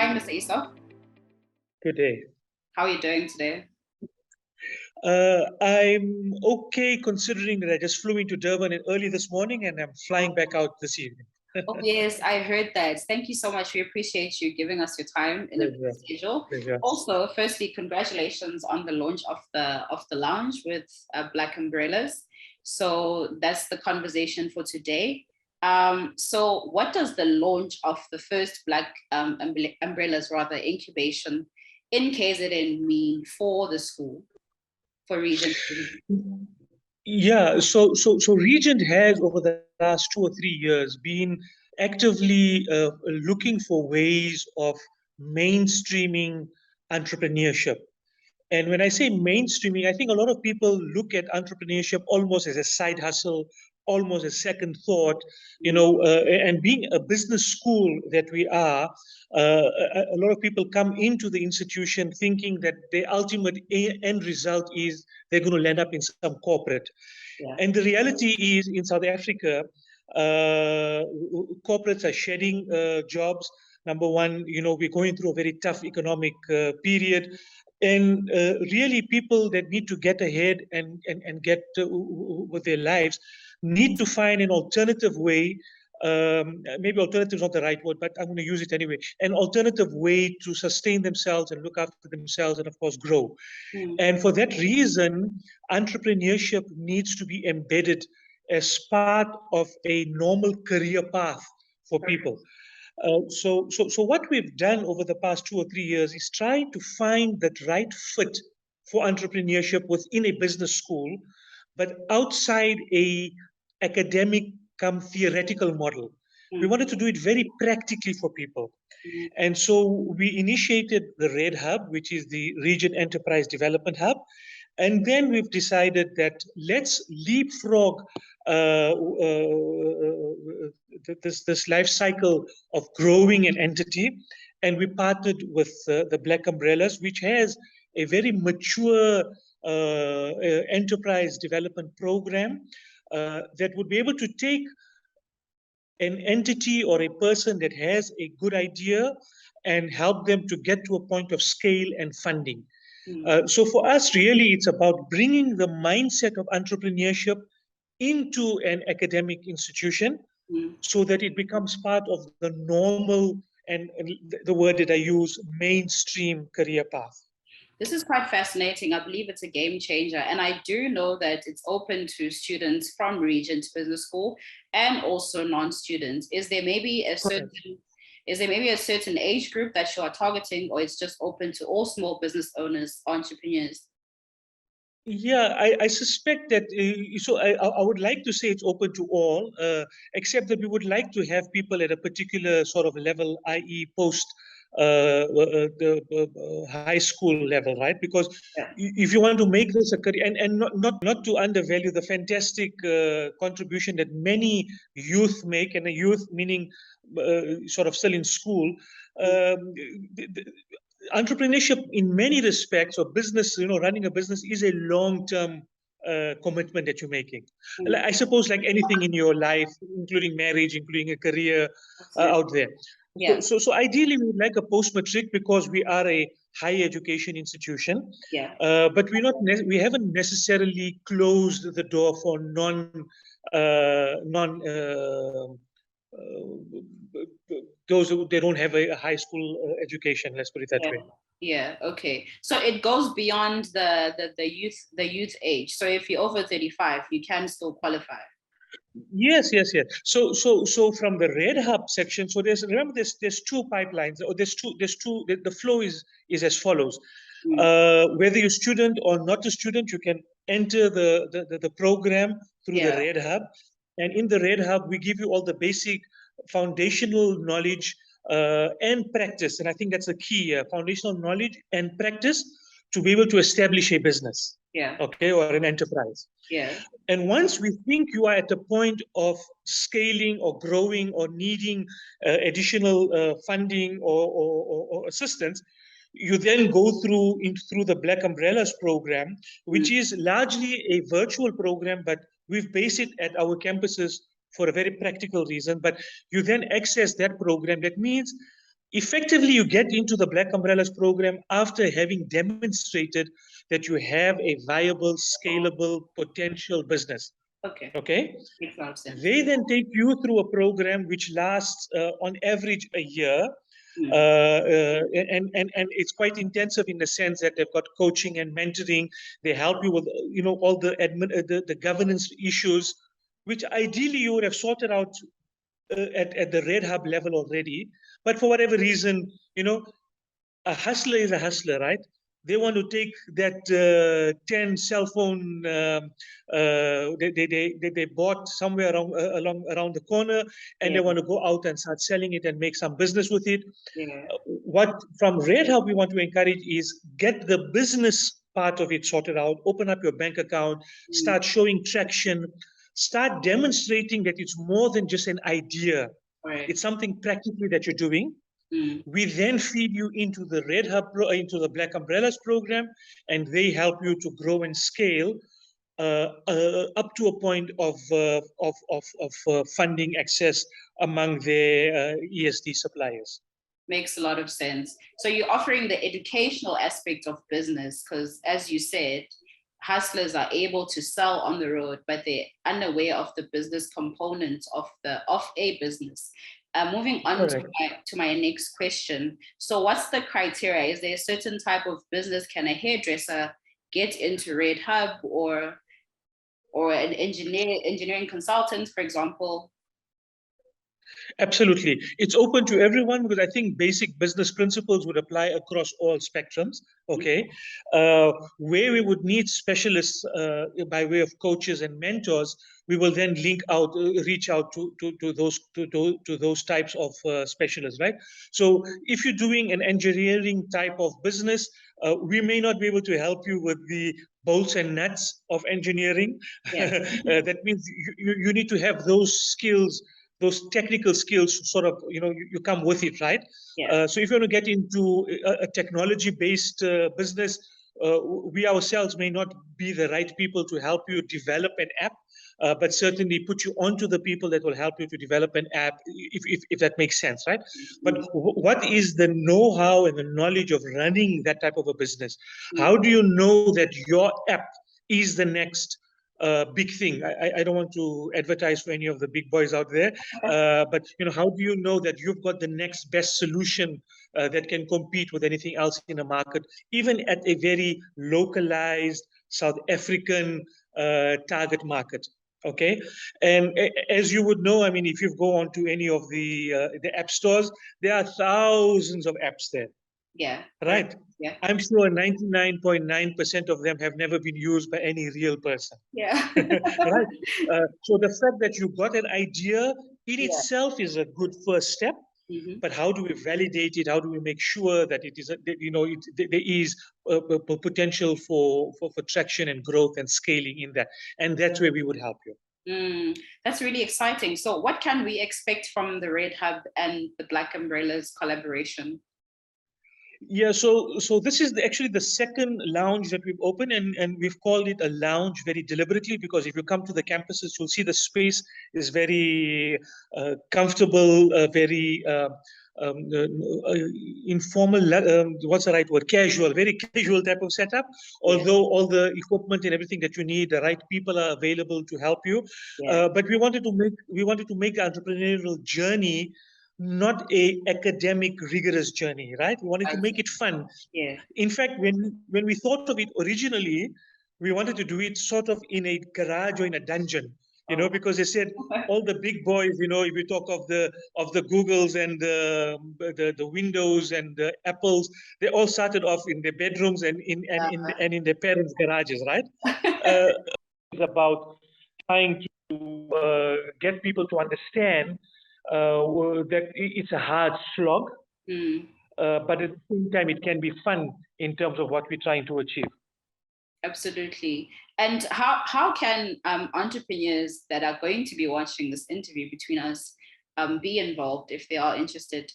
Hi, Mr. Isa. Good day. How are you doing today? I'm okay considering that I just flew into Durban early this morning and I'm flying back out this evening. Oh, yes, I heard that. Thank you so much. We appreciate you giving us your time in a busy schedule. Pleasure. Also, firstly, congratulations on the launch of the lounge with Black Umbrellas. So that's the conversation for today. So what does the launch of the first Black Umbrellas, rather, incubation in KZN mean for the school, for Regent? Yeah, so Regent has over the last 2 or 3 years been actively looking for ways of mainstreaming entrepreneurship. And when I say mainstreaming, I think a lot of people look at entrepreneurship almost as a side hustle, almost a second thought, and being a business school that we are, a lot of people come into the institution thinking that the ultimate end result is they're going to land up in some corporate. Yeah. And the reality is in South Africa, corporates are shedding jobs. Number one, we're going through a very tough economic period. And really, people that need to get ahead and get with their lives need to find an alternative way. Maybe alternative is not the right word, but I'm going to use it anyway. An alternative way to sustain themselves and look after themselves and, of course, grow. And for that reason, entrepreneurship needs to be embedded as part of a normal career path for people. So what we've done over the past 2 or 3 years is try to find that right fit for entrepreneurship within a business school, but outside a academic come theoretical model. We wanted to do it very practically for people. And so we initiated the redHUB, which is the Regent Enterprise Development Hub. And then we've decided that let's leapfrog this life cycle of growing an entity. And we partnered with the Black Umbrellas, which has a very mature enterprise development program that would be able to take an entity or a person that has a good idea and help them to get to a point of scale and funding. So for us, really, it's about bringing the mindset of entrepreneurship into an academic institution so that it becomes part of the normal, and the word that I use, mainstream career path. This is quite fascinating. I believe it's a game changer. And I do know that it's open to students from Regent Business School and also non-students. Is there maybe a certain age group that you are targeting, or it's just open to all small business owners, entrepreneurs? Yeah, I suspect that, I would like to say it's open to all, except that we would like to have people at a particular sort of level, i.e. post the high school level, right? Because if you want to make this a career, and not to undervalue the fantastic contribution that many youth make, and a youth meaning sort of still in school, entrepreneurship in many respects, or business, running a business is a long-term commitment that you're making. I suppose like anything in your life, including marriage, including a career out there. Yeah. So ideally, we would like a post-matric because we are a higher education institution. Yeah. But we haven't necessarily closed the door for those who they don't have a high school education. Let's put it that way. Yeah. Okay. So it goes beyond the youth age. So if you're over 35, you can still qualify. Yes. So from the redHUB section, so there's two pipelines, or there's two. The flow is as follows. Whether you're a student or not a student, you can enter the program through the redHUB, and in the redHUB we give you all the basic foundational knowledge and practice, and I think that's the key: foundational knowledge and practice to be able to establish a business. Okay, or an enterprise. And once we think you are at a point of scaling or growing or needing additional funding or assistance, you then go through the Black Umbrellas program, which is largely a virtual program, but we've based it at our campuses for a very practical reason. But you then access that program. That means Effectively, you get into the Black Umbrellas program after having demonstrated that you have a viable, scalable, potential business. Okay. Okay. Makes a lot of sense. They then take you through a program which lasts on average a year. Mm. And it's quite intensive in the sense that they've got coaching and mentoring. They help you with all the the governance issues, which ideally you would have sorted out at the redHUB level already. But for whatever reason, a hustler is a hustler, right? They want to take that 10 cell phone they bought somewhere around the corner, and they want to go out and start selling it and make some business with it. Yeah. What from redHUB we want to encourage is get the business part of it sorted out, open up your bank account, start showing traction, start demonstrating that it's more than just an idea. Right. It's something practically that you're doing. We then feed you into the redHUB, into the Black Umbrellas program, and they help you to grow and scale up to a point of funding access among their ESD suppliers. Makes a lot of sense. So you're offering the educational aspect of business because, as you said, hustlers are able to sell on the road, but they're unaware of the business component of a business. Moving on to my next question. So what's the criteria? Is there a certain type of business? Can a hairdresser get into redHUB or an engineering consultant, for example? Absolutely. It's open to everyone because I think basic business principles would apply across all spectrums. Okay. Where we would need specialists by way of coaches and mentors, we will then reach out to those types of specialists, right? So if you're doing an engineering type of business, we may not be able to help you with the bolts and nuts of engineering. That means you need to have those skills, those technical skills sort of, you come with it, right? So if you want to get into a technology-based business, we ourselves may not be the right people to help you develop an app, but certainly put you onto the people that will help you to develop an app, if that makes sense, right? But what is the know-how and the knowledge of running that type of a business? How do you know that your app is the next big thing? I don't want to advertise for any of the big boys out there, but how do you know that you've got the next best solution that can compete with anything else in the market, even at a very localized South African target market? Okay, and as you would know, I mean, if you go onto any of the app stores, there are thousands of apps there. Yeah. Right. Yeah. I'm sure 99.9% of them have never been used by any real person. Yeah. Right. So the fact that you got an idea in itself is a good first step. But how do we validate it? How do we make sure that it is, there is potential for traction and growth and scaling in that? And that's where we would help you. That's really exciting. So what can we expect from the redHUB and the Black Umbrellas collaboration? Yeah, so this is actually the second lounge that we've opened, and we've called it a lounge very deliberately, because if you come to the campuses, you'll see the space is very comfortable, very informal, what's the right word? Casual, very casual type of setup. Although all the equipment and everything that you need, the right people are available to help you. But we wanted to make the entrepreneurial journey not a academic rigorous journey, right? We wanted to make it fun. In fact, when we thought of it originally, we wanted to do it sort of in a garage or in a dungeon, because they said all the big boys, if you talk of the Googles and the Windows and the Apples, they all started off in their bedrooms and in their parents' garages, right? It's about trying to get people to understand that it's a hard slog, but at the same time, it can be fun in terms of what we're trying to achieve. Absolutely. And how can entrepreneurs that are going to be watching this interview between us be involved if they are interested?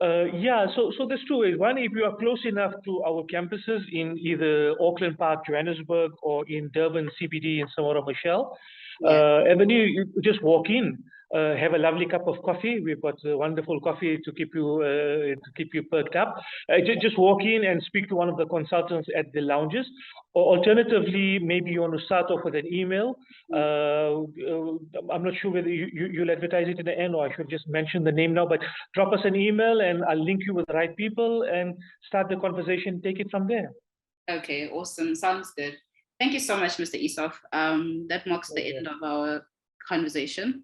Yeah, so there's two ways. One, if you are close enough to our campuses in either Auckland Park, Johannesburg, or in Durban CBD in Samora Machel, and then you just walk in. have a lovely cup of coffee. We've got wonderful coffee to keep you perked up. Just walk in and speak to one of the consultants at the lounges. Or alternatively, maybe you want to start off with an email. I'm not sure whether you'll advertise it in the end, or I should just mention the name now, but drop us an email and I'll link you with the right people and start the conversation, take it from there. Okay, awesome. Sounds good. Thank you so much, Mr. Issof. That marks the end of our conversation.